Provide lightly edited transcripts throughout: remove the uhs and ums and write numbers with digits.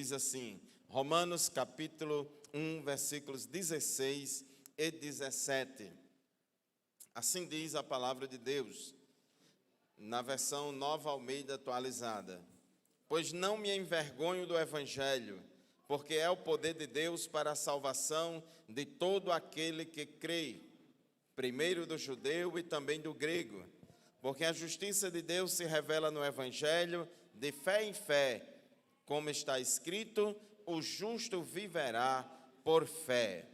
Diz assim, Romanos capítulo 1, versículos 16 e 17. Assim diz a palavra de Deus, na versão Nova Almeida atualizada. Pois não me envergonho do Evangelho, porque é o poder de Deus para a salvação de todo aquele que crê, primeiro do judeu e também do grego. Porque a justiça de Deus se revela no Evangelho, de fé em fé, como está escrito, o justo viverá por fé.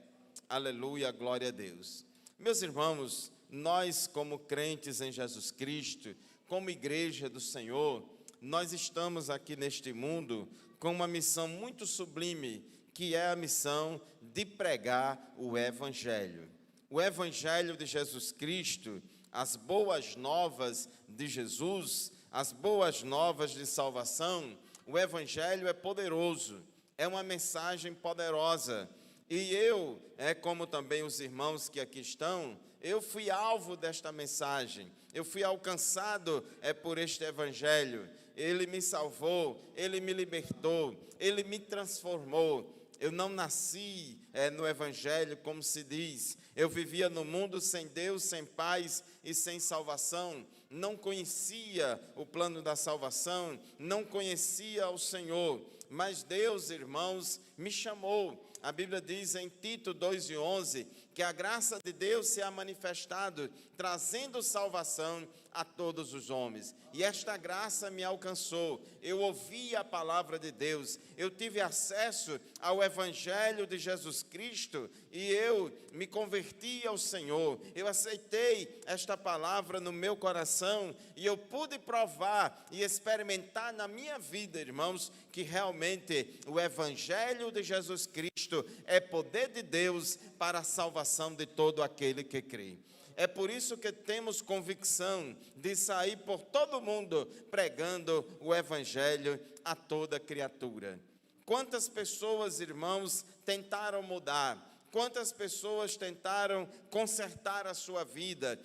Aleluia, glória a Deus. Meus irmãos, nós como crentes em Jesus Cristo, como igreja do Senhor, nós estamos aqui neste mundo com uma missão muito sublime, que é a missão de pregar o Evangelho. O Evangelho de Jesus Cristo, as boas novas de Jesus, as boas novas de salvação. O Evangelho é poderoso, é uma mensagem poderosa. E eu, como também os irmãos que aqui estão, eu fui alvo desta mensagem. Eu fui alcançado por este Evangelho. Ele me salvou, Ele me libertou, Ele me transformou. Eu não nasci no Evangelho, como se diz. Eu vivia no mundo sem Deus, sem paz e sem salvação. Não conhecia o plano da salvação, não conhecia o Senhor. Mas Deus, irmãos, me chamou. A Bíblia diz em Tito 2:11 que a graça de Deus se ha manifestado, trazendo salvação a todos os homens. E esta graça me alcançou. Eu ouvi a palavra de Deus, eu tive acesso ao Evangelho de Jesus Cristo e eu me converti ao Senhor. Eu aceitei esta palavra no meu coração e eu pude provar e experimentar na minha vida, irmãos, que realmente o Evangelho de Jesus Cristo é poder de Deus para a salvação de todo aquele que crê. É por isso que temos convicção de sair por todo mundo pregando o Evangelho a toda criatura. Quantas pessoas, irmãos, tentaram mudar? Quantas pessoas tentaram consertar a sua vida?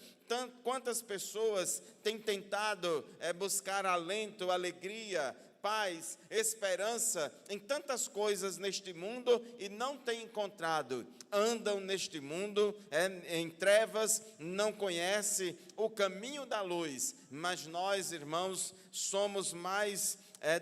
Quantas pessoas têm tentado buscar alento, alegria, paz, esperança em tantas coisas neste mundo e não têm encontrado. Andam neste mundo em trevas, não conhecem o caminho da luz. Mas nós, irmãos, somos mais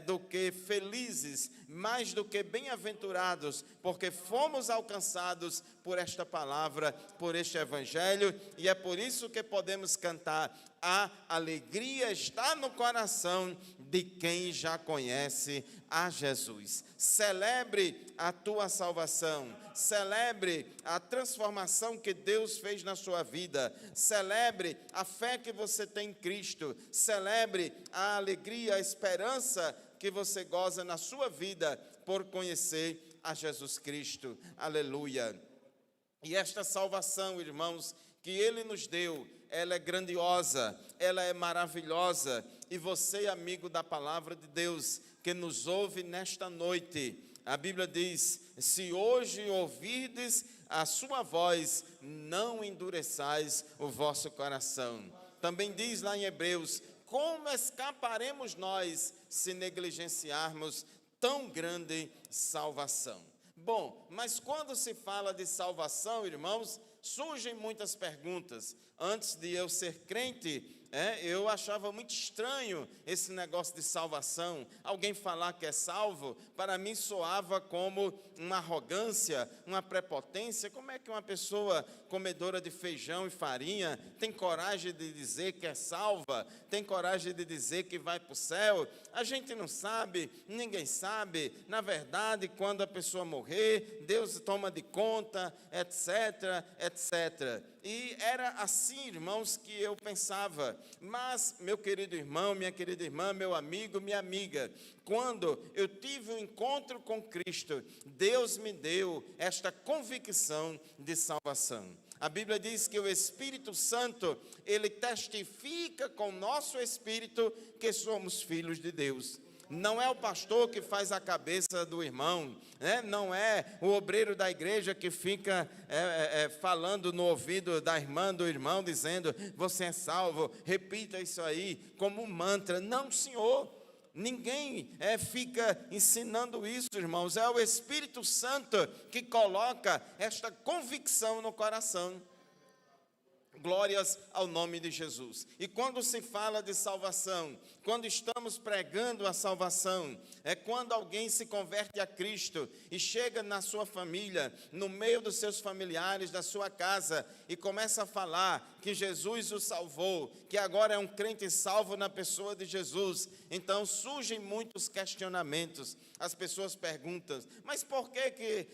do que felizes, mais do que bem-aventurados, porque fomos alcançados por esta palavra, por este Evangelho, e é por isso que podemos cantar: a alegria está no coração de quem já conhece a Jesus. Celebre a tua salvação, celebre a transformação que Deus fez na sua vida, celebre a fé que você tem em Cristo, celebre a alegria, a esperança que você goza na sua vida por conhecer a Jesus Cristo. Aleluia! E esta salvação, irmãos, que Ele nos deu, ela é grandiosa, ela é maravilhosa. E você, amigo da palavra de Deus, que nos ouve nesta noite, a Bíblia diz: se hoje ouvirdes a sua voz, não endureçais o vosso coração. Também diz lá em Hebreus: como escaparemos nós se negligenciarmos tão grande salvação? Bom, mas quando se fala de salvação, irmãos, surgem muitas perguntas. Antes de eu ser crente, eu achava muito estranho esse negócio de salvação. Alguém falar que é salvo, para mim soava como uma arrogância, uma prepotência. Como é que uma pessoa comedora de feijão e farinha tem coragem de dizer que é salva, tem coragem de dizer que vai para o céu? A gente não sabe, ninguém sabe. Na verdade, quando a pessoa morrer, Deus toma de conta, etc, etc. E era assim, irmãos, que eu pensava. Mas, meu querido irmão, minha querida irmã, meu amigo, minha amiga, quando eu tive um encontro com Cristo, Deus me deu esta convicção de salvação. A Bíblia diz que o Espírito Santo, ele testifica com o nosso espírito que somos filhos de Deus. Não é o pastor que faz a cabeça do irmão, né? Não é o obreiro da igreja que fica falando no ouvido da irmã, do irmão, dizendo: você é salvo, repita isso aí como um mantra. Não, Senhor. Ninguém fica ensinando isso, irmãos. É o Espírito Santo que coloca esta convicção no coração. Glórias ao nome de Jesus. E quando se fala de salvação, quando estamos pregando a salvação, é quando alguém se converte a Cristo e chega na sua família, no meio dos seus familiares, da sua casa, e começa a falar que Jesus o salvou, que agora é um crente salvo na pessoa de Jesus. Então surgem muitos questionamentos. As pessoas perguntam, mas por que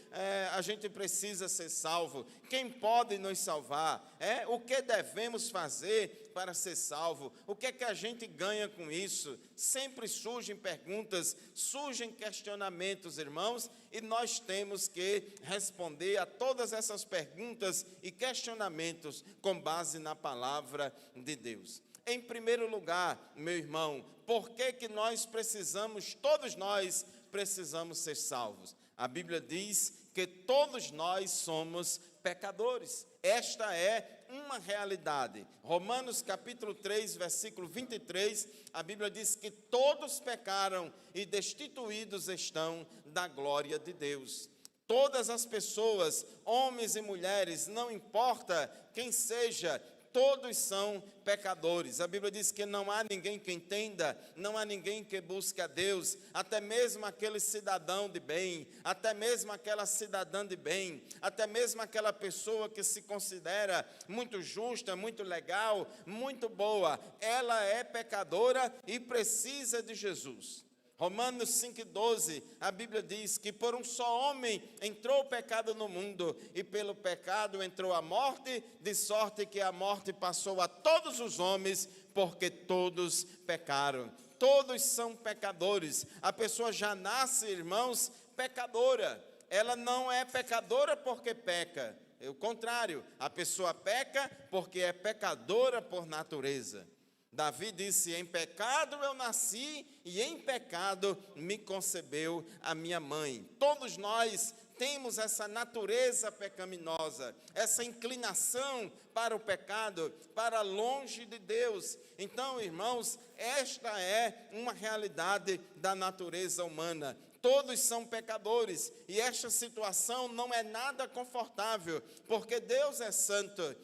a gente precisa ser salvo? Quem pode nos salvar? O que devemos fazer para ser salvo? O que é que a gente ganha com isso? Sempre surgem perguntas, surgem questionamentos, irmãos, e nós temos que responder a todas essas perguntas e questionamentos com base na palavra de Deus. Em primeiro lugar, meu irmão, por que nós precisamos, todos nós precisamos ser salvos? A Bíblia diz que todos nós somos pecadores. Esta é uma realidade. Romanos capítulo 3, versículo 23, a Bíblia diz que todos pecaram e destituídos estão da glória de Deus. Todas as pessoas, homens e mulheres, não importa quem seja, todos são pecadores. A Bíblia diz que não há ninguém que entenda, não há ninguém que busque a Deus, até mesmo aquele cidadão de bem, até mesmo aquela cidadã de bem, até mesmo aquela pessoa que se considera muito justa, muito legal, muito boa, ela é pecadora e precisa de Jesus. Romanos 5,12, a Bíblia diz que por um só homem entrou o pecado no mundo, e pelo pecado entrou a morte, de sorte que a morte passou a todos os homens, porque todos pecaram. Todos são pecadores. A pessoa já nasce, irmãos, pecadora. Ela não é pecadora porque peca. É o contrário, a pessoa peca porque é pecadora por natureza. Davi disse, em pecado eu nasci e em pecado me concebeu a minha mãe. Todos nós temos essa natureza pecaminosa, essa inclinação para o pecado, para longe de Deus. Então, irmãos, esta é uma realidade da natureza humana. Todos são pecadores, e esta situação não é nada confortável, porque Deus é santo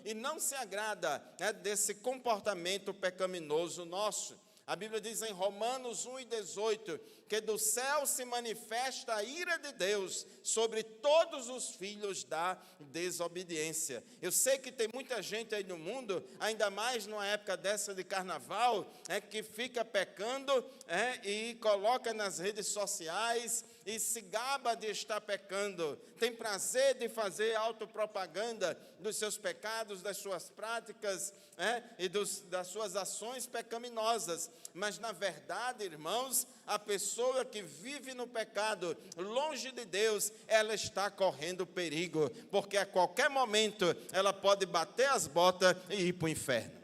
e não se agrada desse comportamento pecaminoso nosso. A Bíblia diz em Romanos 1,18, que do céu se manifesta a ira de Deus sobre todos os filhos da desobediência. Eu sei que tem muita gente aí no mundo, ainda mais numa época dessa de carnaval, que fica pecando e coloca nas redes sociais e se gaba de estar pecando, tem prazer de fazer autopropaganda dos seus pecados, das suas práticas e das suas ações pecaminosas. Mas na verdade, irmãos, a pessoa que vive no pecado, longe de Deus, ela está correndo perigo, porque a qualquer momento ela pode bater as botas e ir para o inferno.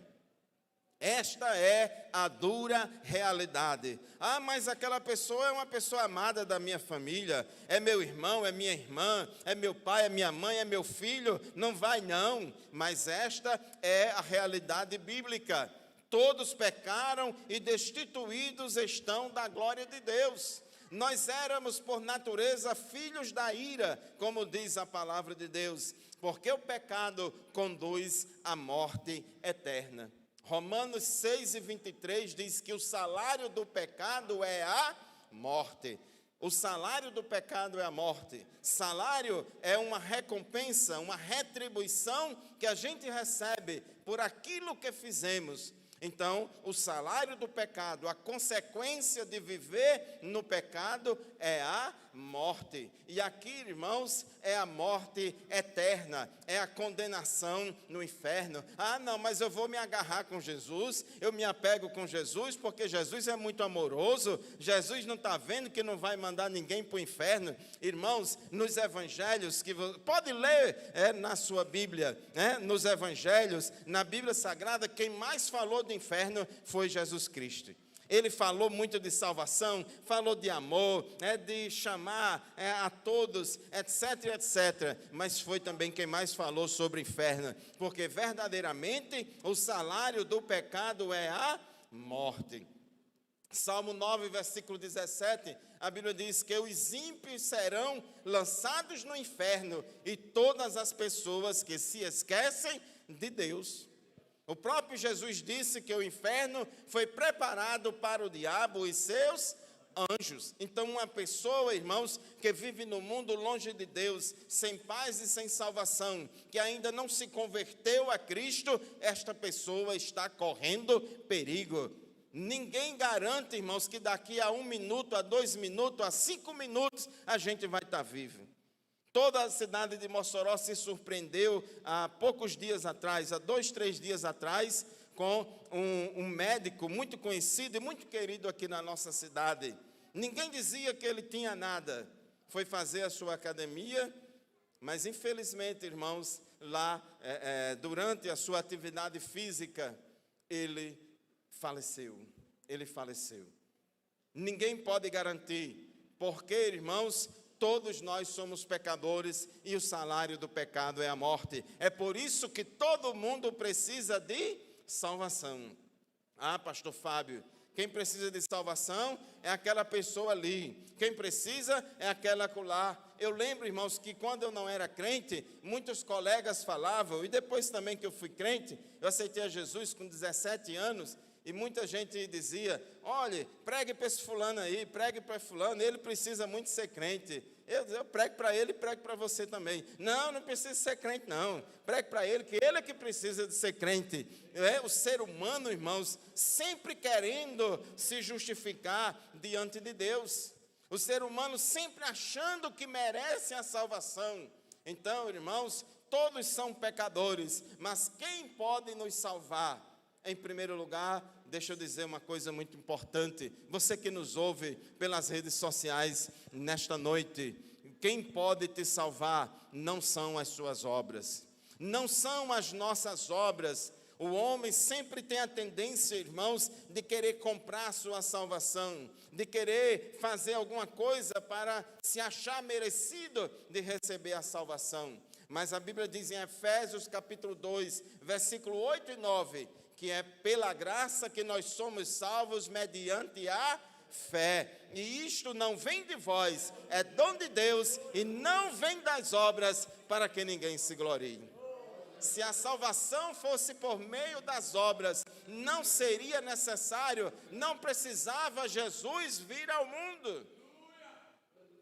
Esta é a dura realidade. Ah, mas aquela pessoa é uma pessoa amada da minha família, é meu irmão, é minha irmã, é meu pai, é minha mãe, é meu filho. Não vai não, mas esta é a realidade bíblica. Todos pecaram e destituídos estão da glória de Deus. Nós éramos por natureza filhos da ira, como diz a palavra de Deus, porque o pecado conduz à morte eterna. Romanos 6,23 diz que o salário do pecado é a morte. O salário do pecado é a morte. Salário é uma recompensa, uma retribuição que a gente recebe por aquilo que fizemos. Então, o salário do pecado, a consequência de viver no pecado é a morte. E aqui, irmãos, é a morte eterna, é a condenação no inferno. Ah, não, mas eu vou me agarrar com Jesus, eu me apego com Jesus, porque Jesus é muito amoroso, Jesus não está vendo que não vai mandar ninguém para o inferno. Irmãos, nos evangelhos, que pode ler na sua Bíblia, nos evangelhos, na Bíblia Sagrada, quem mais falou do inferno foi Jesus Cristo. Ele falou muito de salvação, falou de amor, de chamar a todos, etc, etc. Mas foi também quem mais falou sobre o inferno, porque verdadeiramente o salário do pecado é a morte. Salmo 9, versículo 17, a Bíblia diz que os ímpios serão lançados no inferno e todas as pessoas que se esquecem de Deus. O próprio Jesus disse que o inferno foi preparado para o diabo e seus anjos. Então, uma pessoa, irmãos, que vive no mundo longe de Deus, sem paz e sem salvação, que ainda não se converteu a Cristo, esta pessoa está correndo perigo. Ninguém garante, irmãos, que daqui a 1 minuto, a 2 minutos, a 5 minutos, a gente vai estar vivo. Toda a cidade de Mossoró se surpreendeu há poucos dias atrás, há 2, 3 dias atrás, com um médico muito conhecido e muito querido aqui na nossa cidade. Ninguém dizia que ele tinha nada. Foi fazer a sua academia, mas infelizmente, irmãos, lá, durante a sua atividade física, ele faleceu. Ele faleceu. Ninguém pode garantir, porque, irmãos, todos nós somos pecadores e o salário do pecado é a morte. É por isso que todo mundo precisa de salvação. Ah, pastor Fábio, quem precisa de salvação é aquela pessoa ali. Quem precisa é aquela acolá. Eu lembro, irmãos, que quando eu não era crente, muitos colegas falavam, e depois também que eu fui crente, eu aceitei a Jesus com 17 anos, e muita gente dizia, olha, pregue para esse fulano aí, pregue para fulano, ele precisa muito ser crente. Eu prego para ele e prego para você também. Não precisa ser crente não, pregue para ele, que ele é que precisa de ser crente. O ser humano, irmãos, sempre querendo se justificar diante de Deus. O ser humano sempre achando que merece a salvação. Então, irmãos, todos são pecadores, mas quem pode nos salvar? Em primeiro lugar, deixa eu dizer uma coisa muito importante. Você que nos ouve pelas redes sociais nesta noite, quem pode te salvar não são as suas obras, não são as nossas obras. O homem sempre tem a tendência, irmãos, de querer comprar a sua salvação, de querer fazer alguma coisa para se achar merecido de receber a salvação. Mas a Bíblia diz em Efésios capítulo 2, versículo 8 e 9, que é pela graça que nós somos salvos mediante a fé. E isto não vem de vós, é dom de Deus, e não vem das obras, para que ninguém se glorie. Se a salvação fosse por meio das obras, não seria necessário, não precisava Jesus vir ao mundo.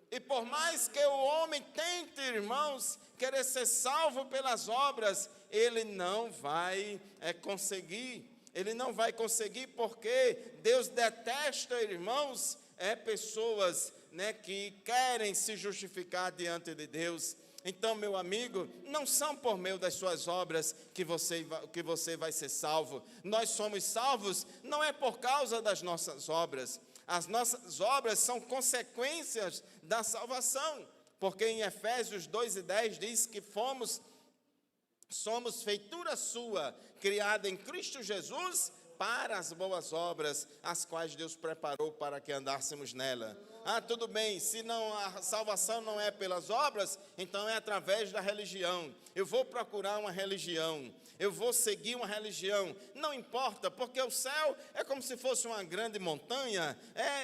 E por mais que o homem tente, irmãos, querer ser salvo pelas obras, ele não vai conseguir. Ele não vai conseguir porque Deus detesta, irmãos, pessoas que querem se justificar diante de Deus. Então, meu amigo, não são por meio das suas obras que você vai ser salvo. Nós somos salvos não é por causa das nossas obras. As nossas obras são consequências da salvação, porque em Efésios 2:10 diz que somos feitura sua, criada em Cristo Jesus para as boas obras, as quais Deus preparou para que andássemos nela. Ah, tudo bem, se não, a salvação não é pelas obras, então é através da religião. Eu vou procurar uma religião, eu vou seguir uma religião, não importa, porque o céu é como se fosse uma grande montanha,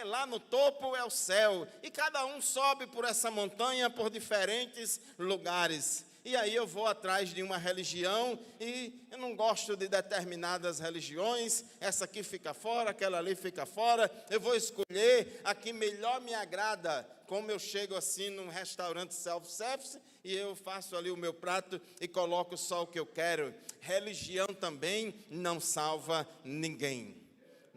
lá no topo é o céu, e cada um sobe por essa montanha por diferentes lugares. E aí eu vou atrás de uma religião e eu não gosto de determinadas religiões, essa aqui fica fora, aquela ali fica fora, eu vou escolher a que melhor me agrada. Como eu chego assim num restaurante self-service e eu faço ali o meu prato e coloco só o que eu quero. Religião também não salva ninguém.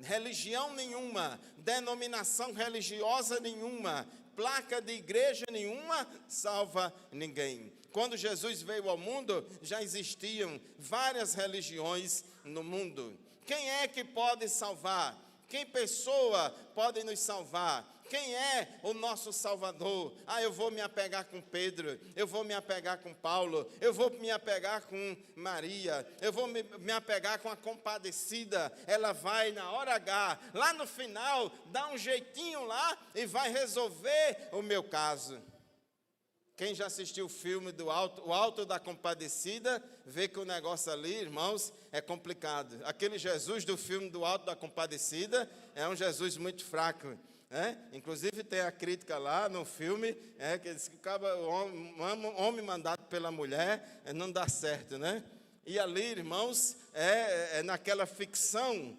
Religião nenhuma, denominação religiosa nenhuma, placa de igreja nenhuma salva ninguém. Quando Jesus veio ao mundo, já existiam várias religiões no mundo. Quem é que pode salvar? Que pessoa pode nos salvar? Quem é o nosso Salvador? Eu vou me apegar com Pedro, eu vou me apegar com Paulo, eu vou me apegar com Maria, eu vou me apegar com a compadecida. Ela vai na hora H, lá no final, dá um jeitinho lá e vai resolver o meu caso. Quem já assistiu o filme o Alto da Compadecida, vê que o negócio ali, irmãos, é complicado. Aquele Jesus do filme do Alto da Compadecida é um Jesus muito fraco. Inclusive tem a crítica lá no filme, que diz que o homem mandado pela mulher não dá certo, né? E ali, irmãos, naquela ficção,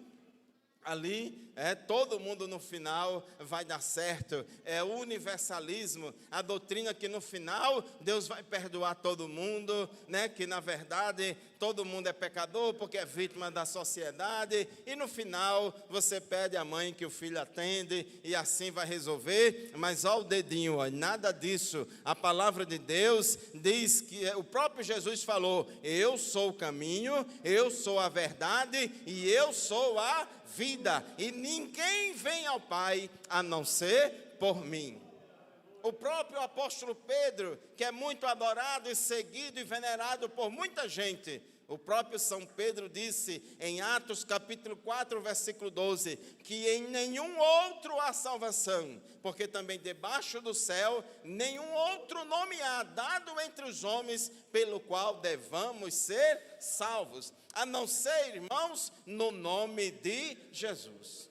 ali, todo mundo no final vai dar certo, é o universalismo, a doutrina que no final Deus vai perdoar todo mundo, né? Que na verdade todo mundo é pecador porque é vítima da sociedade, e no final você pede à mãe que o filho atende e assim vai resolver, mas ó o dedinho, ó, nada disso. A palavra de Deus diz que o próprio Jesus falou: eu sou o caminho, eu sou a verdade e eu sou a vida, e ninguém vem ao Pai a não ser por mim. O próprio apóstolo Pedro, que é muito adorado e seguido e venerado por muita gente, o próprio São Pedro disse em Atos capítulo 4, versículo 12, que em nenhum outro há salvação, porque também debaixo do céu nenhum outro nome há dado entre os homens pelo qual devamos ser salvos, a não ser, irmãos, no nome de Jesus.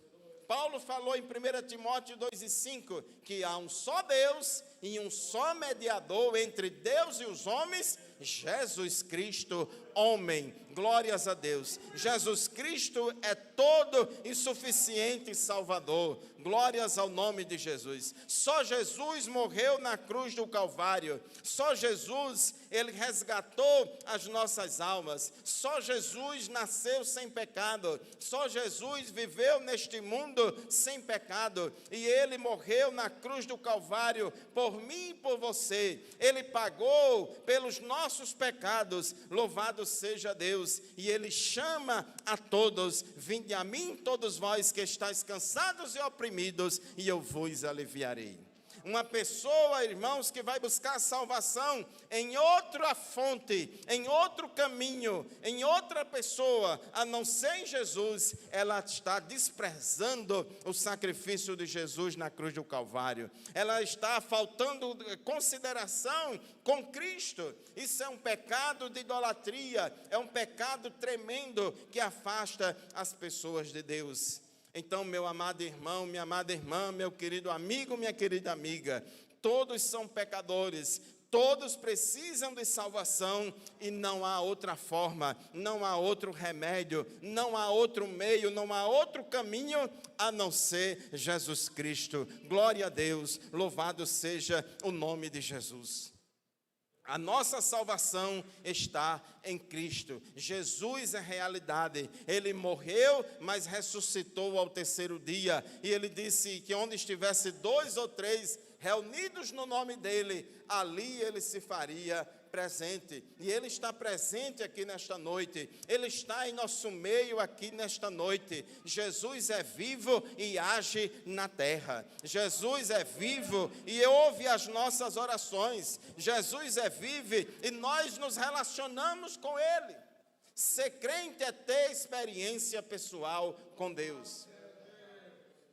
Paulo falou em 1 Timóteo 2,5, que há um só Deus e um só mediador entre Deus e os homens, Jesus Cristo, homem. Glórias a Deus. Jesus Cristo é todo e suficiente Salvador. Glórias ao nome de Jesus. Só Jesus morreu na cruz do Calvário. Só Jesus, ele resgatou as nossas almas. Só Jesus nasceu sem pecado. Só Jesus viveu neste mundo sem pecado. E ele morreu na cruz do Calvário por mim e por você. Ele pagou pelos nossos pecados. Louvado seja Deus. E ele chama a todos: vinde a mim todos vós que estáis cansados e oprimidos, e eu vos aliviarei. Uma pessoa, irmãos, que vai buscar salvação em outra fonte, em outro caminho, em outra pessoa, a não ser em Jesus, ela está desprezando o sacrifício de Jesus na cruz do Calvário. Ela está faltando consideração com Cristo. Isso é um pecado de idolatria, é um pecado tremendo que afasta as pessoas de Deus. Então, meu amado irmão, minha amada irmã, meu querido amigo, minha querida amiga, todos são pecadores, todos precisam de salvação e não há outra forma, não há outro remédio, não há outro meio, não há outro caminho a não ser Jesus Cristo. Glória a Deus, louvado seja o nome de Jesus. A nossa salvação está em Cristo. Jesus é realidade. Ele morreu, mas ressuscitou ao terceiro dia. E ele disse que onde estivesse 2 ou 3 reunidos no nome dele, ali ele se faria presente. E ele está presente aqui nesta noite. Ele está em nosso meio aqui nesta noite. Jesus é vivo e age na terra. Jesus é vivo e ouve as nossas orações. Jesus é vivo e nós nos relacionamos com ele. Ser crente é ter experiência pessoal com Deus.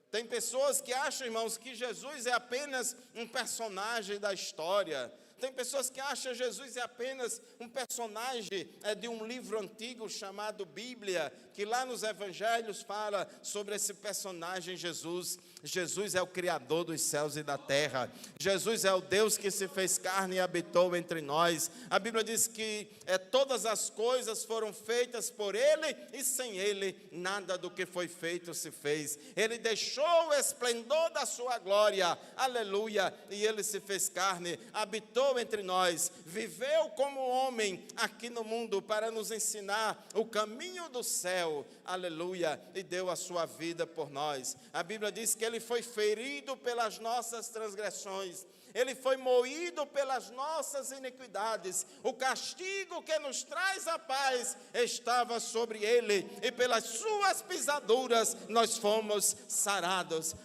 Tem pessoas que acham, irmãos, que Jesus é apenas um personagem da história. Tem pessoas que acham que Jesus é apenas um personagem de um livro antigo chamado Bíblia, que lá nos evangelhos fala sobre esse personagem Jesus. Jesus é o Criador dos céus e da terra. Jesus é o Deus que se fez carne e habitou entre nós. A Bíblia diz que todas as coisas foram feitas por Ele e sem Ele nada do que foi feito se fez. Ele deixou o esplendor da sua glória, aleluia, e Ele se fez carne, habitou entre nós, viveu como homem aqui no mundo para nos ensinar o caminho do céu, aleluia, e deu a sua vida por nós. A Bíblia diz que ele foi ferido pelas nossas transgressões, ele foi moído pelas nossas iniquidades, o castigo que nos traz a paz estava sobre ele, e pelas suas pisaduras nós fomos sarados.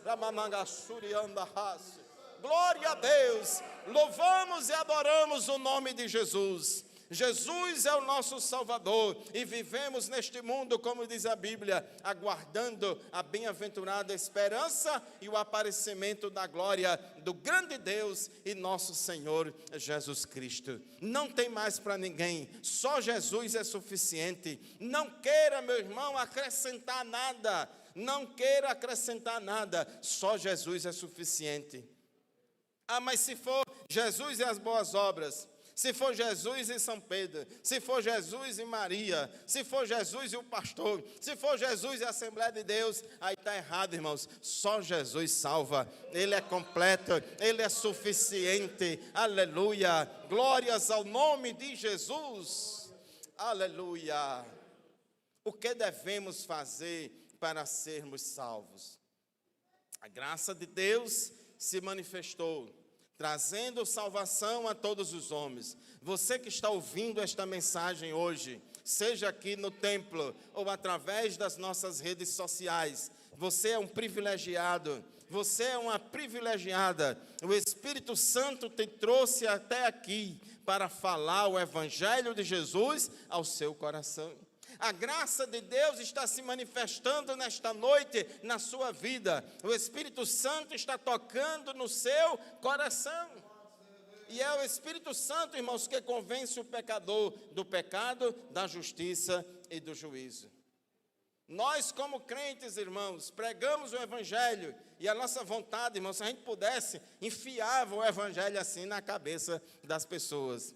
Glória a Deus, louvamos e adoramos o nome de Jesus. Jesus é o nosso Salvador e vivemos neste mundo, como diz a Bíblia, aguardando a bem-aventurada esperança e o aparecimento da glória do grande Deus e nosso Senhor Jesus Cristo. Não tem mais para ninguém, só Jesus é suficiente. Não queira, meu irmão, acrescentar nada, não queira acrescentar nada, só Jesus é suficiente. Ah, mas se for Jesus e as boas obras, se for Jesus e São Pedro, se for Jesus e Maria, se for Jesus e o pastor, se for Jesus e a Assembleia de Deus, aí está errado, irmãos. Só Jesus salva, Ele é completo, Ele é suficiente, aleluia, glórias ao nome de Jesus, aleluia. O que devemos fazer para sermos salvos? A graça de Deus se manifestou, trazendo salvação a todos os homens. Você que está ouvindo esta mensagem hoje, seja aqui no templo ou através das nossas redes sociais, você é um privilegiado, você é uma privilegiada. O Espírito Santo te trouxe até aqui para falar o Evangelho de Jesus ao seu coração. A graça de Deus está se manifestando nesta noite na sua vida. O Espírito Santo está tocando no seu coração. E é o Espírito Santo, irmãos, que convence o pecador do pecado, da justiça e do juízo. Nós, como crentes, irmãos, pregamos o Evangelho. E a nossa vontade, irmãos, se a gente pudesse, enfiava o Evangelho assim na cabeça das pessoas.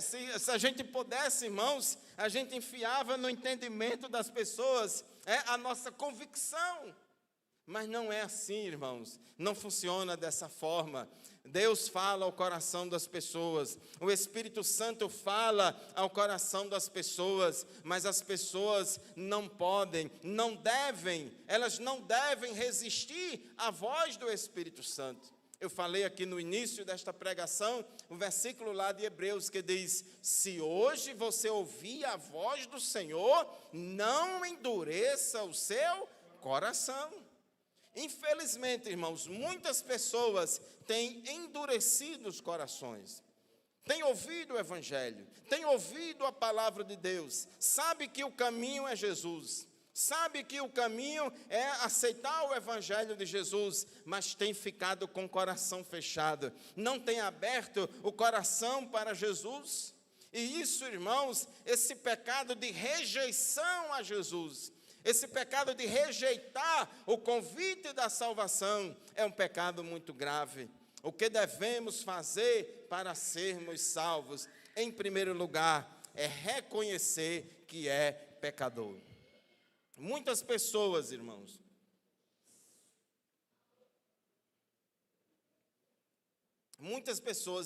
Se a gente pudesse, irmãos, a gente enfiava no entendimento das pessoas a nossa convicção. Mas não é assim, irmãos, não funciona dessa forma. Deus fala ao coração das pessoas, o Espírito Santo fala ao coração das pessoas, mas as pessoas não podem, elas não devem resistir à voz do Espírito Santo. Eu falei aqui no início desta pregação, um versículo lá de Hebreus que diz: se hoje você ouvir a voz do Senhor, não endureça o seu coração. Infelizmente, irmãos, muitas pessoas têm endurecido os corações, têm ouvido o Evangelho, têm ouvido a palavra de Deus, sabe que o caminho é Jesus, sabe que o caminho é aceitar o Evangelho de Jesus, mas tem ficado com o coração fechado, não tem aberto o coração para Jesus. E isso, irmãos, esse pecado de rejeição a Jesus, esse pecado de rejeitar o convite da salvação, é um pecado muito grave. O que devemos fazer para sermos salvos? Em primeiro lugar, é reconhecer que é pecador. Muitas pessoas, irmãos,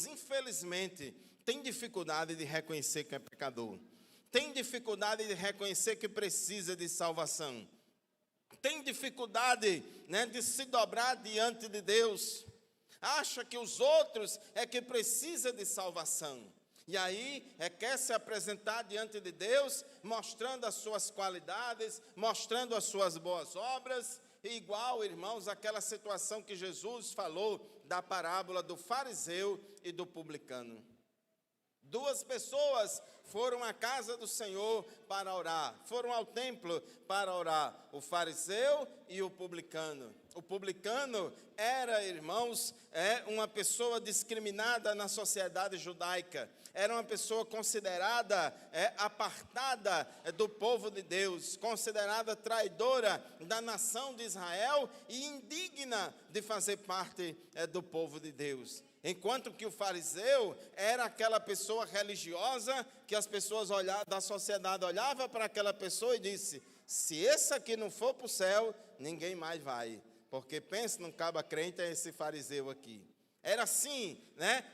infelizmente, têm dificuldade de reconhecer que é pecador, têm dificuldade de reconhecer que precisa de salvação, têm dificuldade, de se dobrar diante de Deus, acha que os outros é que precisa de salvação. E aí, quer se apresentar diante de Deus, mostrando as suas qualidades, mostrando as suas boas obras, igual, irmãos, aquela situação que Jesus falou da parábola do fariseu e do publicano. Duas pessoas foram à casa do Senhor para orar, foram ao templo para orar, o fariseu e o publicano. O publicano era, irmãos, uma pessoa discriminada na sociedade judaica, era uma pessoa considerada apartada do povo de Deus, considerada traidora da nação de Israel e indigna de fazer parte do povo de Deus. Enquanto que o fariseu era aquela pessoa religiosa que as pessoas da sociedade olhavam para aquela pessoa e disse: se esse aqui não for para o céu, ninguém mais vai. Porque pensa num caba crente, é esse fariseu aqui. Era assim,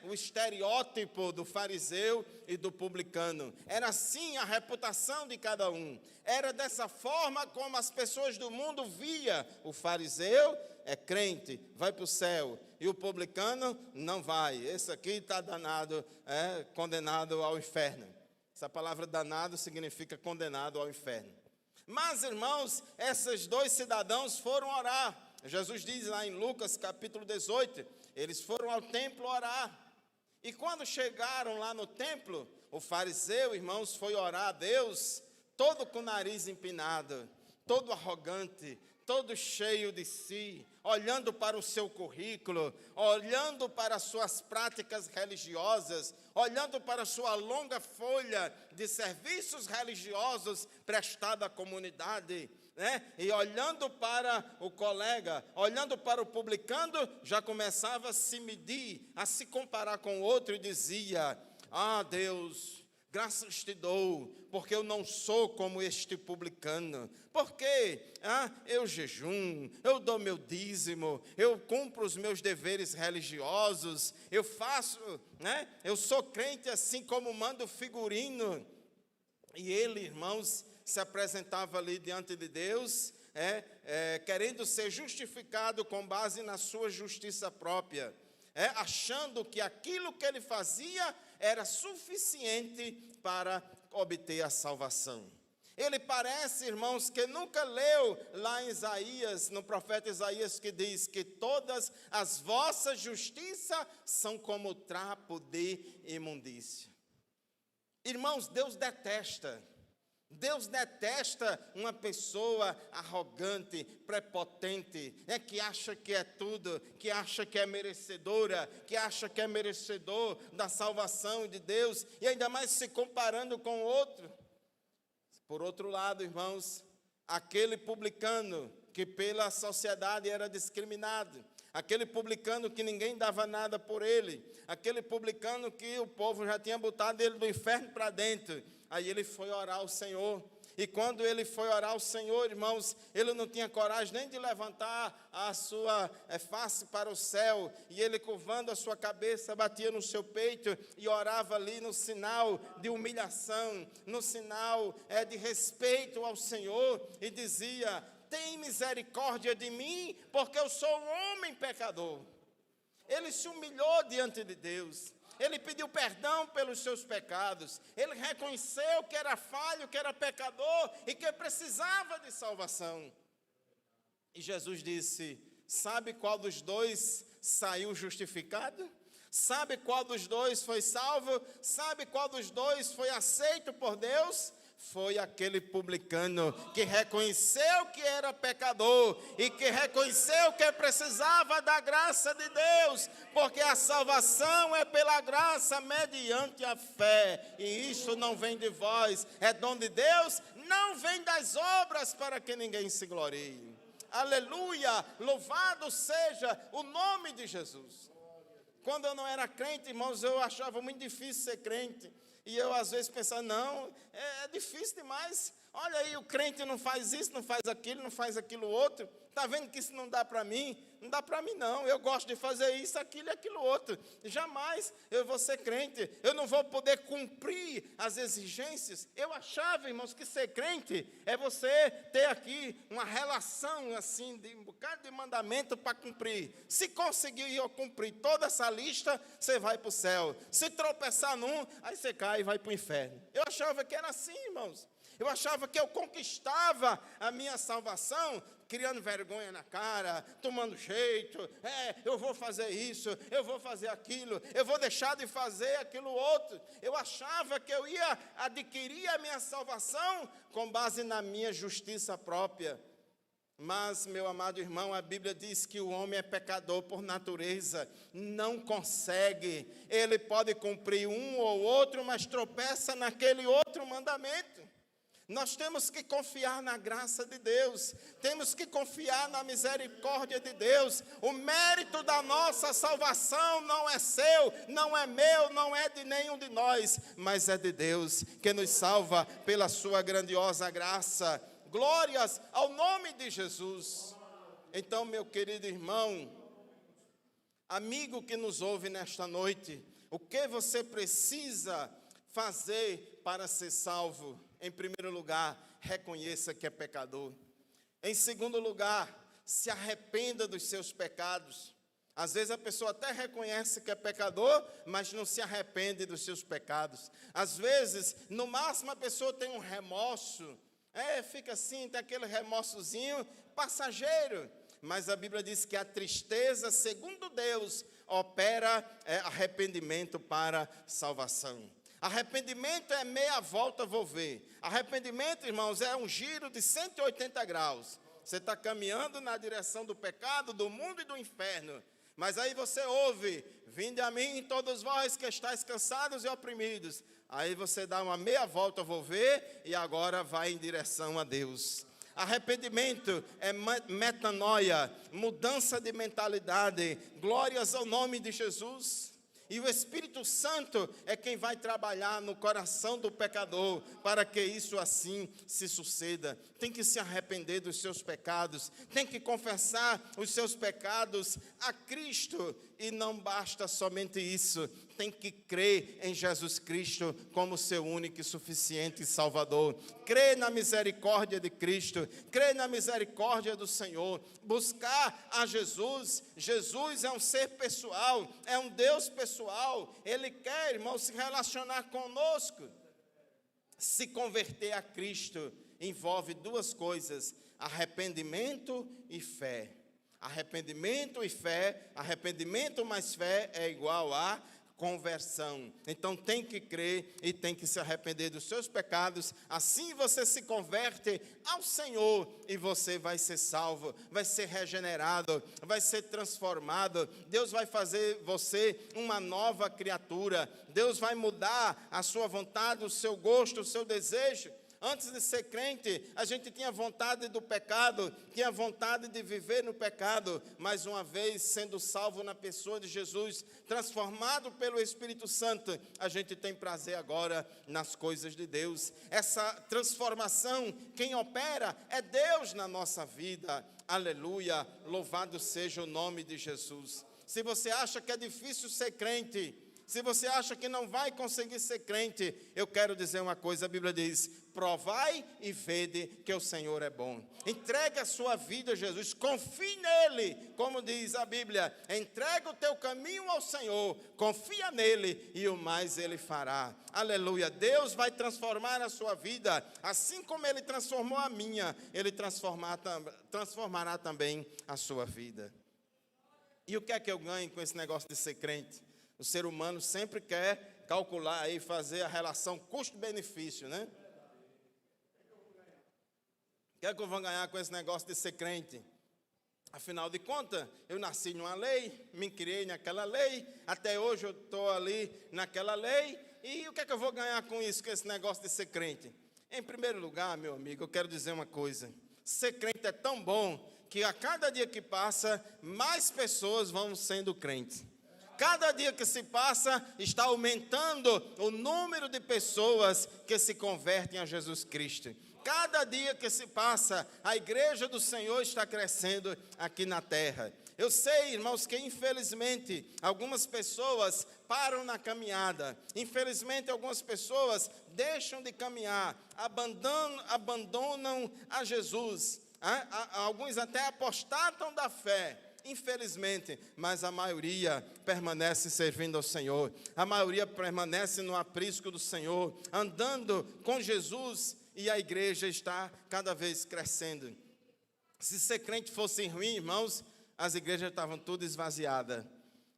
o estereótipo do fariseu e do publicano. Era assim a reputação de cada um. Era dessa forma como as pessoas do mundo via o fariseu. É crente, vai para o céu, e o publicano não vai. Esse aqui está danado, condenado ao inferno. Essa palavra danado significa condenado ao inferno. Mas, irmãos, esses dois cidadãos foram orar. Jesus diz lá em Lucas capítulo 18, eles foram ao templo orar. E quando chegaram lá no templo, O fariseu, irmãos, foi orar a Deus, todo com o nariz empinado, todo arrogante, todo cheio de si, olhando para o seu currículo, olhando para as suas práticas religiosas, olhando para a sua longa folha de serviços religiosos prestado à comunidade, né? E olhando para o colega, olhando para o publicano, já começava a se medir, a se comparar com o outro e dizia: ah, Deus, graças te dou, porque eu não sou como este publicano. Porque eu jejum, eu dou meu dízimo, eu cumpro os meus deveres religiosos, eu faço, né? Eu sou crente assim como manda o figurino. E ele, irmãos, se apresentava ali diante de Deus, querendo ser justificado com base na sua justiça própria, achando que aquilo que ele fazia era suficiente para obter a salvação. Ele parece, irmãos, que nunca leu lá em Isaías, no profeta Isaías, que diz que todas as vossas justiças são como trapo de imundícia. Irmãos, Deus detesta uma pessoa arrogante, prepotente, que acha que é tudo, que acha que é merecedora, que acha que é merecedor da salvação de Deus, e ainda mais se comparando com o outro. Por outro lado, irmãos, aquele publicano que pela sociedade era discriminado, aquele publicano que ninguém dava nada por ele, aquele publicano que o povo já tinha botado ele do inferno para dentro. Aí ele foi orar ao Senhor, e quando ele foi orar ao Senhor, irmãos, ele não tinha coragem nem de levantar a sua face para o céu, e ele curvando a sua cabeça, batia no seu peito, e orava ali no sinal de humilhação, no sinal de respeito ao Senhor, e dizia: tem misericórdia de mim, porque eu sou um homem pecador. Ele se humilhou diante de Deus, ele pediu perdão pelos seus pecados, ele reconheceu que era falho, que era pecador e que precisava de salvação. E Jesus disse: sabe qual dos dois saiu justificado? Sabe qual dos dois foi salvo? Sabe qual dos dois foi aceito por Deus? Foi aquele publicano que reconheceu que era pecador e que reconheceu que precisava da graça de Deus, porque a salvação é pela graça mediante a fé, e isso não vem de vós, é dom de Deus, não vem das obras para que ninguém se glorie. Aleluia, louvado seja o nome de Jesus. Quando eu não era crente, irmãos, eu achava muito difícil ser crente. E eu às vezes pensava: não, é difícil demais. Olha aí, o crente não faz isso, não faz aquilo, não faz aquilo outro. Está vendo que isso não dá para mim? Não dá para mim não, eu gosto de fazer isso, aquilo e aquilo outro. Jamais eu vou ser crente, eu não vou poder cumprir as exigências. Eu achava, irmãos, que ser crente é você ter aqui uma relação assim, de um bocado de mandamento para cumprir. Se conseguir cumprir toda essa lista, você vai para o céu. Se tropeçar num, aí você cai e vai para o inferno. Eu achava que era assim, irmãos. Eu achava que eu conquistava a minha salvação criando vergonha na cara, tomando jeito. Eu vou fazer isso, eu vou fazer aquilo, eu vou deixar de fazer aquilo outro. Eu achava que eu ia adquirir a minha salvação com base na minha justiça própria. Mas, meu amado irmão, a Bíblia diz que o homem é pecador por natureza, não consegue. Ele pode cumprir um ou outro, mas tropeça naquele outro mandamento. Nós temos que confiar na graça de Deus, temos que confiar na misericórdia de Deus. O mérito da nossa salvação não é seu, não é meu, não é de nenhum de nós, mas é de Deus, que nos salva pela sua grandiosa graça. Glórias ao nome de Jesus. Então, meu querido irmão, amigo que nos ouve nesta noite, o que você precisa fazer para ser salvo? Em primeiro lugar, reconheça que é pecador. Em segundo lugar, se arrependa dos seus pecados. Às vezes a pessoa até reconhece que é pecador, mas não se arrepende dos seus pecados. Às vezes, no máximo, a pessoa tem um remorso. Fica assim, tem aquele remorsozinho passageiro. Mas a Bíblia diz que a tristeza, segundo Deus, opera arrependimento para salvação. Arrependimento é meia volta volver. Arrependimento, irmãos, é um giro de 180 graus. Você está caminhando na direção do pecado, do mundo e do inferno. Mas aí você ouve: vinde a mim todos vós que estáis cansados e oprimidos. Aí você dá uma meia volta volver e agora vai em direção a Deus. Arrependimento é metanoia, mudança de mentalidade. Glórias ao nome de Jesus. E o Espírito Santo é quem vai trabalhar no coração do pecador para que isso assim se suceda. Tem que se arrepender dos seus pecados, tem que confessar os seus pecados a Cristo. E não basta somente isso, tem que crer em Jesus Cristo como seu único e suficiente Salvador. Crer na misericórdia de Cristo, crer na misericórdia do Senhor, buscar a Jesus. Jesus é um ser pessoal, é um Deus pessoal. Ele quer, irmão, se relacionar conosco. Se converter a Cristo envolve duas coisas: arrependimento e fé. Arrependimento e fé, arrependimento mais fé é igual a conversão. Então tem que crer e tem que se arrepender dos seus pecados. Assim você se converte ao Senhor e você vai ser salvo, vai ser regenerado, vai ser transformado. Deus vai fazer você uma nova criatura. Deus vai mudar a sua vontade, o seu gosto, o seu desejo. Antes de ser crente, a gente tinha vontade do pecado, tinha vontade de viver no pecado, mas uma vez sendo salvo na pessoa de Jesus, transformado pelo Espírito Santo, a gente tem prazer agora nas coisas de Deus. Essa transformação, quem opera é Deus na nossa vida. Aleluia, louvado seja o nome de Jesus. Se você acha que é difícil ser crente, se você acha que não vai conseguir ser crente, eu quero dizer uma coisa, a Bíblia diz: provai e vede que o Senhor é bom. Entregue a sua vida a Jesus, confie nele, como diz a Bíblia: entrega o teu caminho ao Senhor, confia nele e o mais ele fará. Aleluia, Deus vai transformar a sua vida, assim como ele transformou a minha, ele transformará também a sua vida. E o que é que eu ganho com esse negócio de ser crente? O ser humano sempre quer calcular e fazer a relação custo-benefício, né? O que é que eu vou ganhar com esse negócio de ser crente? Afinal de contas, eu nasci numa lei, me criei naquela lei, até hoje eu estou ali naquela lei, e o que é que eu vou ganhar com isso, com esse negócio de ser crente? Em primeiro lugar, meu amigo, eu quero dizer uma coisa: ser crente é tão bom que a cada dia que passa, mais pessoas vão sendo crentes. Cada dia que se passa, está aumentando o número de pessoas que se convertem a Jesus Cristo. Cada dia que se passa, a igreja do Senhor está crescendo aqui na terra. Eu sei, irmãos, que infelizmente algumas pessoas param na caminhada. Infelizmente algumas pessoas deixam de caminhar, abandonam a Jesus. Alguns até apostatam da fé. Infelizmente, mas a maioria permanece servindo ao Senhor, a maioria permanece no aprisco do Senhor, andando com Jesus, e a igreja está cada vez crescendo. Se ser crente fosse ruim, irmãos, as igrejas estavam tudo esvaziadas.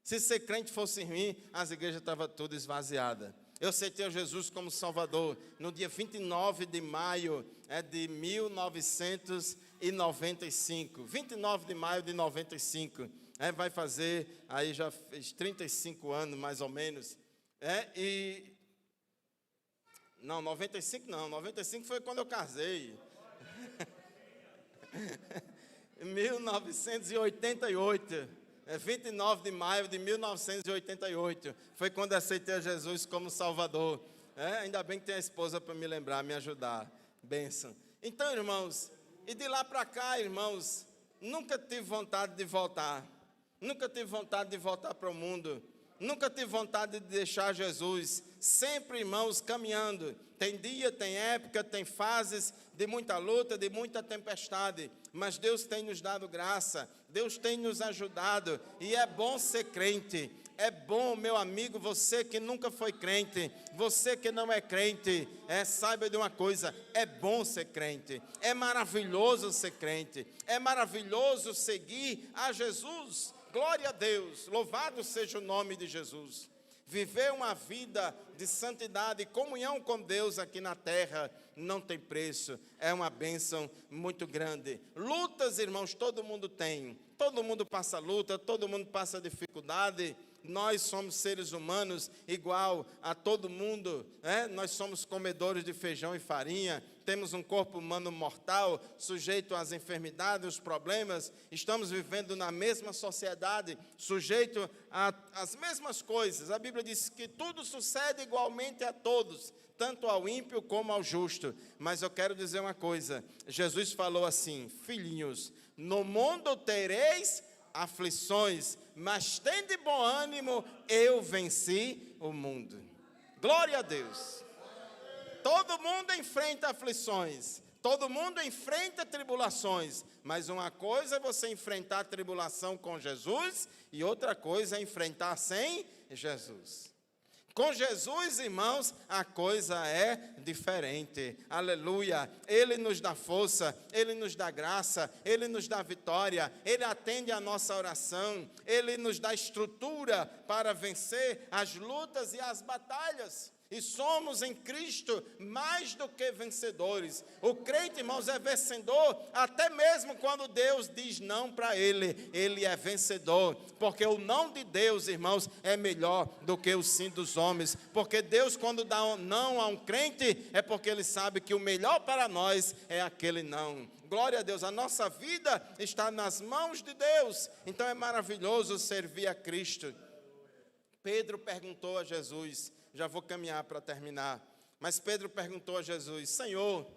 Se ser crente fosse ruim, as igrejas estavam tudo esvaziadas. Eu aceitei Jesus como Salvador no dia 29 de maio de 1995. 29 de maio de 95. Vai fazer, aí já fez 35 anos, mais ou menos. Não, 95 não. 95 foi quando eu casei. 1988. 29 de maio de 1988, foi quando aceitei a Jesus como Salvador. Ainda bem que tem a esposa para me lembrar, me ajudar. Bênção. Então, irmãos, e de lá para cá, irmãos, nunca tive vontade de voltar. Nunca tive vontade de voltar para o mundo. Nunca tive vontade de deixar Jesus. Sempre, irmãos, caminhando. Tem dia, tem época, tem fases de muita luta, de muita tempestade. Mas Deus tem nos dado graça. Deus tem nos ajudado. E é bom ser crente. É bom, meu amigo, você que nunca foi crente, você que não é crente, saiba de uma coisa: é bom ser crente, é maravilhoso ser crente, é maravilhoso seguir a Jesus. Glória a Deus, louvado seja o nome de Jesus. Viver uma vida de santidade e comunhão com Deus aqui na terra não tem preço, é uma bênção muito grande. Lutas, irmãos, todo mundo tem, todo mundo passa luta, todo mundo passa dificuldade. Nós somos seres humanos igual a todo mundo, né? Nós somos comedores de feijão e farinha, temos um corpo humano mortal, sujeito às enfermidades, os problemas, estamos vivendo na mesma sociedade, sujeito às mesmas coisas. A Bíblia diz que tudo sucede igualmente a todos, tanto ao ímpio como ao justo. Mas eu quero dizer uma coisa, Jesus falou assim: filhinhos, no mundo tereis aflições, mas tende bom ânimo, eu venci o mundo. Glória a Deus. Todo mundo enfrenta aflições, todo mundo enfrenta tribulações, mas uma coisa é você enfrentar a tribulação com Jesus e outra coisa é enfrentar sem Jesus. Com Jesus, irmãos, a coisa é diferente. Aleluia. Ele nos dá força, Ele nos dá graça, Ele nos dá vitória, Ele atende a nossa oração, Ele nos dá estrutura para vencer as lutas e as batalhas. E somos em Cristo mais do que vencedores. O crente, irmãos, é vencedor até mesmo quando Deus diz não para ele. Ele é vencedor, porque o não de Deus, irmãos, é melhor do que o sim dos homens. Porque Deus, quando dá um não a um crente, é porque Ele sabe que o melhor para nós é aquele não. Glória a Deus, a nossa vida está nas mãos de Deus. Então é maravilhoso servir a Cristo. Pedro perguntou a Jesus, já vou caminhar para terminar, mas Pedro perguntou a Jesus: Senhor,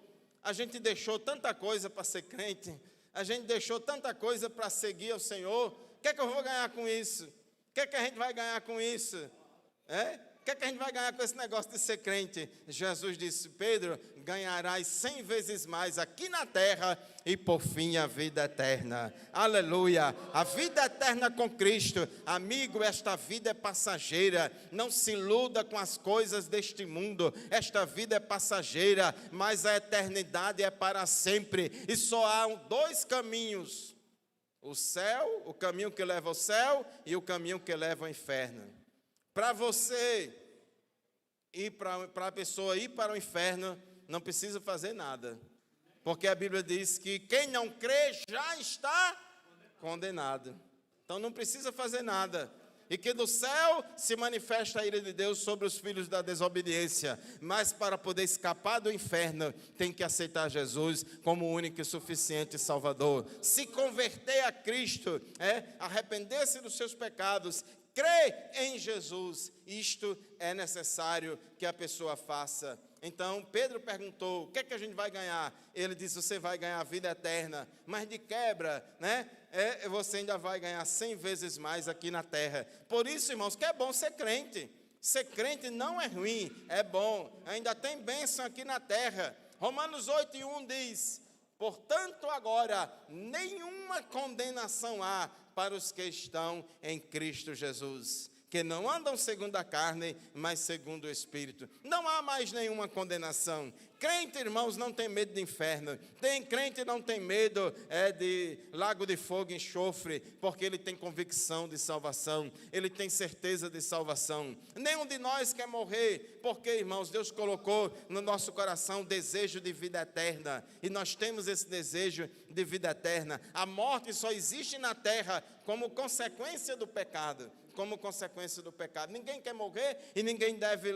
a gente deixou tanta coisa para ser crente, a gente deixou tanta coisa para seguir ao Senhor, o que é que eu vou ganhar com isso? O que é que a gente vai ganhar com isso? O que é que a gente vai ganhar com esse negócio de ser crente? Jesus disse: Pedro, ganharás 100 vezes mais aqui na terra e por fim a vida eterna. Aleluia! A vida eterna com Cristo. Amigo, esta vida é passageira. Não se iluda com as coisas deste mundo. Esta vida é passageira, mas a eternidade é para sempre. E só há dois caminhos: o céu, o caminho que leva ao céu, e o caminho que leva ao inferno. Para você ir para a pessoa ir para o inferno, não precisa fazer nada. Porque a Bíblia diz que quem não crê já está condenado. Então não precisa fazer nada. E que do céu se manifesta a ira de Deus sobre os filhos da desobediência. Mas para poder escapar do inferno, tem que aceitar Jesus como o único e suficiente Salvador. Se converter a Cristo, arrepender-se dos seus pecados, crê em Jesus, isto é necessário que a pessoa faça. Então, Pedro perguntou: o que é que a gente vai ganhar? Ele disse: você vai ganhar a vida eterna, mas de quebra, você ainda vai ganhar 100 vezes mais aqui na terra. Por isso, irmãos, que é bom ser crente. Ser crente não é ruim, é bom. Ainda tem bênção aqui na terra. Romanos 8:1 diz: portanto, agora, nenhuma condenação há para os que estão em Cristo Jesus, que não andam segundo a carne, mas segundo o Espírito. Não há mais nenhuma condenação. Crente, irmãos, não tem medo de inferno. Crente não tem medo de lago de fogo e enxofre, porque ele tem convicção de salvação, ele tem certeza de salvação. Nenhum de nós quer morrer, porque, irmãos, Deus colocou no nosso coração desejo de vida eterna, e nós temos esse desejo de vida eterna. A morte só existe na terra como consequência do pecado. Como consequência do pecado. Ninguém quer morrer e ninguém deve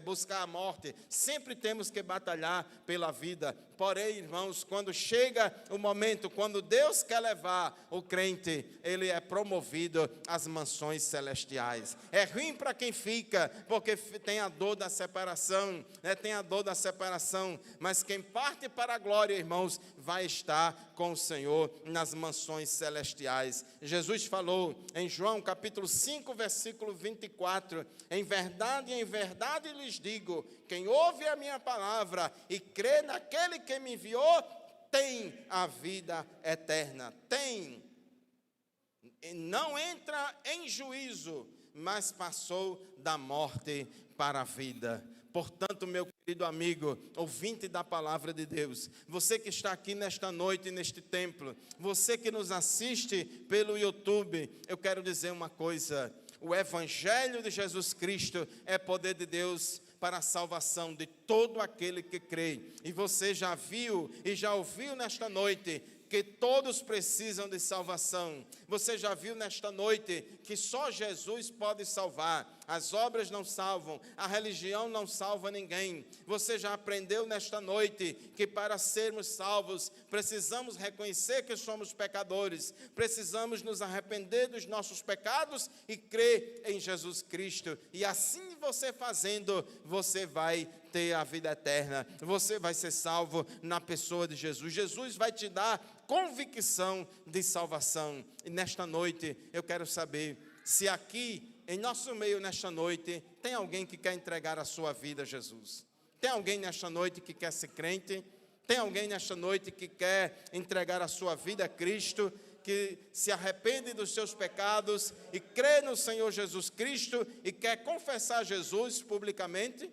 buscar a morte. Sempre temos que batalhar pela vida. Porém, irmãos, quando chega o momento, quando Deus quer levar o crente, ele é promovido às mansões celestiais. É ruim para quem fica, porque tem a dor da separação, tem a dor da separação. Mas quem parte para a glória, irmãos, vai estar com o Senhor nas mansões celestiais. Jesus falou em João capítulo 5, versículo 24: em verdade lhes digo, quem ouve a minha palavra e crê naquele que me enviou, tem a vida eterna. Tem. Não entra em juízo, mas passou da morte para a vida. Portanto, meu querido amigo, ouvinte da palavra de Deus, você que está aqui nesta noite, neste templo, você que nos assiste pelo YouTube, eu quero dizer uma coisa: O Evangelho de Jesus Cristo é poder de Deus para a salvação de todo aquele que crê. E você já viu e já ouviu nesta noite que todos precisam de salvação. Você já viu nesta noite que só Jesus pode salvar. As obras não salvam, a religião não salva ninguém. Você já aprendeu nesta noite que para sermos salvos, precisamos reconhecer que somos pecadores, precisamos nos arrepender dos nossos pecados e crer em Jesus Cristo. E assim você fazendo, você vai ter a vida eterna, você vai ser salvo na pessoa de Jesus. Jesus vai te dar convicção de salvação. E nesta noite eu quero saber se aqui em nosso meio nesta noite tem alguém que quer entregar a sua vida a Jesus. Tem alguém nesta noite que quer ser crente? Tem alguém nesta noite que quer entregar a sua vida a Cristo, que se arrepende dos seus pecados e crê no Senhor Jesus Cristo e quer confessar Jesus publicamente?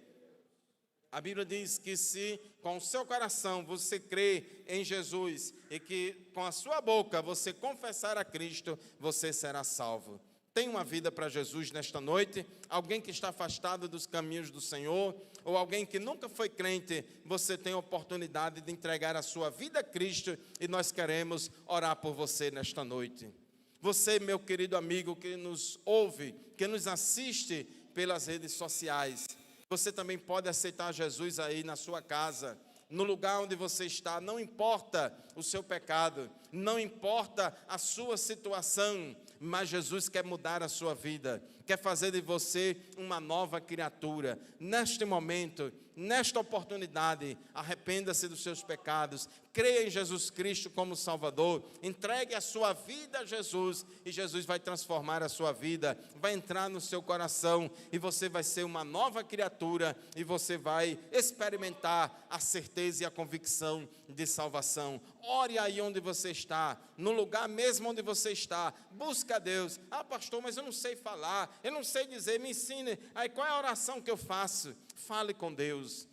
A Bíblia diz que se com o seu coração você crê em Jesus e que com a sua boca você confessar a Cristo, você será salvo. Tem uma vida para Jesus nesta noite? Alguém que está afastado dos caminhos do Senhor? Ou alguém que nunca foi crente? Você tem a oportunidade de entregar a sua vida a Cristo e nós queremos orar por você nesta noite. Você, meu querido amigo que nos ouve, que nos assiste pelas redes sociais, você também pode aceitar Jesus aí na sua casa, no lugar onde você está. Não importa o seu pecado, não importa a sua situação, mas Jesus quer mudar a sua vida, quer fazer de você uma nova criatura. Neste momento, nesta oportunidade, arrependa-se dos seus pecados, creia em Jesus Cristo como Salvador, entregue a sua vida a Jesus e Jesus vai transformar a sua vida, vai entrar no seu coração e você vai ser uma nova criatura e você vai experimentar a certeza e a convicção de salvação. Ore aí onde você está, no lugar mesmo onde você está, busca a Deus. Ah, pastor, mas eu não sei falar, eu não sei dizer, me ensine. Aí qual é a oração que eu faço? Fale com Deus,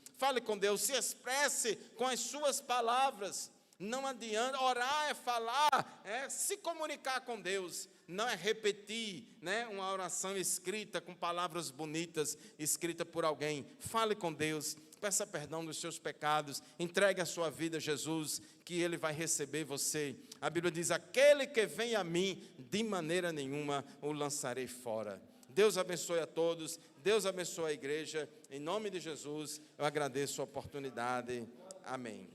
se expresse com as suas palavras. Não adianta, orar é falar, é se comunicar com Deus, não é repetir, né, uma oração escrita com palavras bonitas, escrita por alguém. Fale com Deus, peça perdão dos seus pecados, entregue a sua vida a Jesus, que Ele vai receber você. A Bíblia diz, aquele que vem a mim, de maneira nenhuma o lançarei fora. Deus abençoe a todos, Deus abençoe a igreja, em nome de Jesus, eu agradeço a oportunidade, amém.